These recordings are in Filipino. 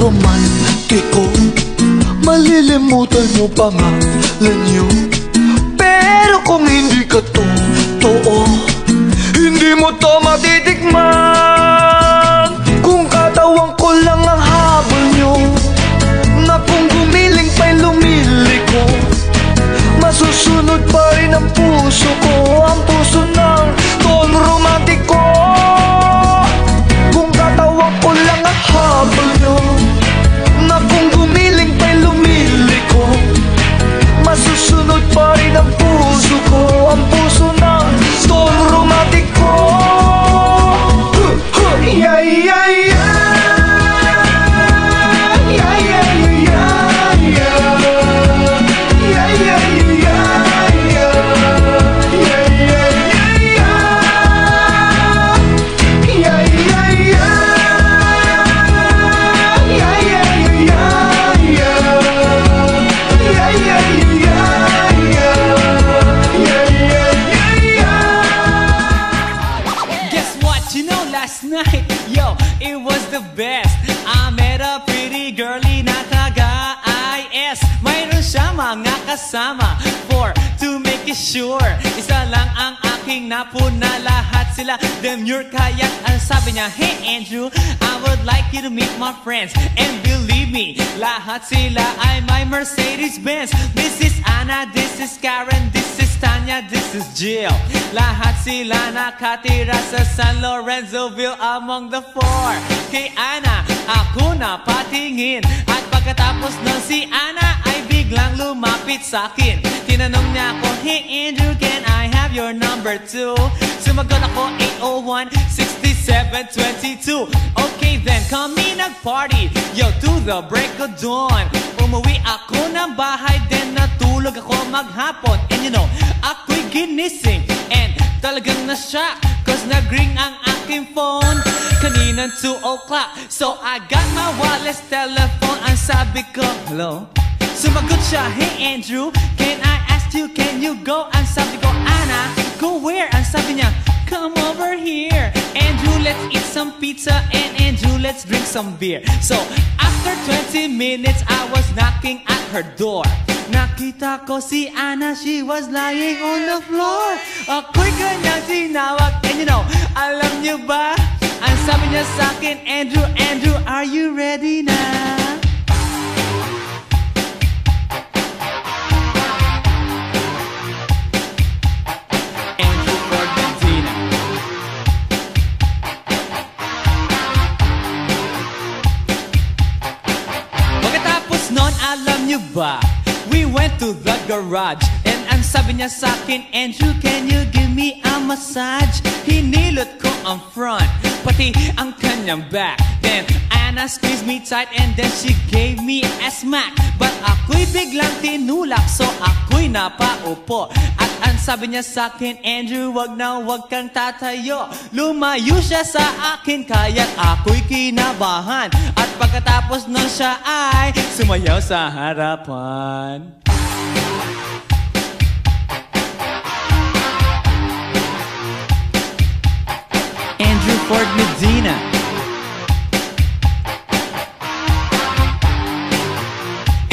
romantiko, malilimutan mo pangalan niyo. Pero kung hindi ka totoo, hindi mo to matitikman. Kung katawan ko lang ang habol niyo, na kung gumiling pa'y lumiliko, masusunod pa rin ang puso ko, ang puso ng Don Romantiko. Kung katawan ko lang ang habol niyo, na kung gumiling pa'y lumiliko, masusunod pa rin ang puso ko, ang puso ng Don Romantiko. Yeah, yeah, yeah. Mga kasama for to make it sure, isa lang ang aking napuna, lahat sila demure. Kaya't ang sabi niya, hey Andrew, I would like you to meet my friends. And believe me, lahat sila ay my Mercedes-Benz. This is Anna, this is Karen, this is Tanya, this is Jill. Lahat sila nakatira sa San Lorenzoville among the four. Kay Anna, ako na patingin, at pagkatapos ng si Anna ay biglang lumapit sa'kin. Tinanong niya ako, hey Andrew, can I have your number too? Sumagot ako, 801-6722. Okay then, kami nag-party, yo, to the break of dawn. Umuwi ako ng bahay, then natulog ako maghapon. And you know, ako'y ginising, and talagang na-shock, cause nag-ring ang aking phone kaninang 2 o'clock. So I got my wireless telephone, ang sabi ko, hello? Sumagot siya, hey Andrew, can I ask you, can you go? Ang sabi ko, Anna, go where? Ang sabi niya, come over here. Andrew, let's eat some pizza, and Andrew, let's drink some beer. So after 20 minutes, I was knocking at her door. Nakita ko si Anna, she was lying on the floor. Ako'y kanyang tinawag, and you know, alam niyo ba? Ang sabi niya sa akin, Andrew, Andrew, are you ready na? Alam niyo ba, we went to the garage, and ang sabi niya sa akin, Andrew, can you give me a massage? Hinilot ko ang front, pati ang kanyang back. Then Anna squeezed me tight, and then she gave me a smack. But ako'y biglang tinulak, so ako'y napaupo. At ang sabi niya sa akin, Andrew, wag na wag kang tatayo. Lumayo siya sa akin, kaya't ako'y kinabahan. At pagkatapos nun siya ay sumayaw sa harapan. Andrew Ford Medina.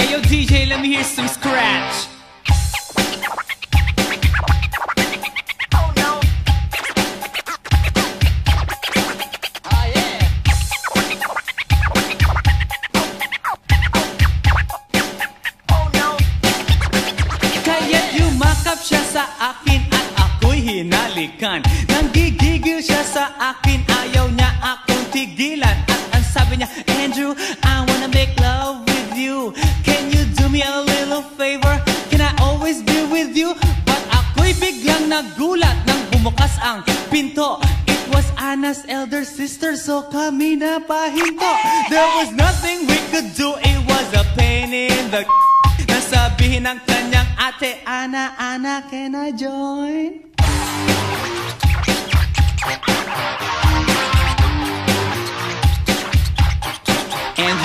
Hey yo DJ, let me hear some scratch. Siya sa akin at ako'y hinalikan. Nanggigigil siya sa akin, ayaw niya akong tigilan. At ang sabi niya, Andrew, I wanna make love with you. Can you do me a little favor? Can I always be with you? But ako'y biglang nagulat nang bumukas ang pinto. It was Anna's elder sister, so kami na pahinto. There was nothing we could do, it was a pain in the nasabihin ng kanyang ate, Anna, Anna, can I join? And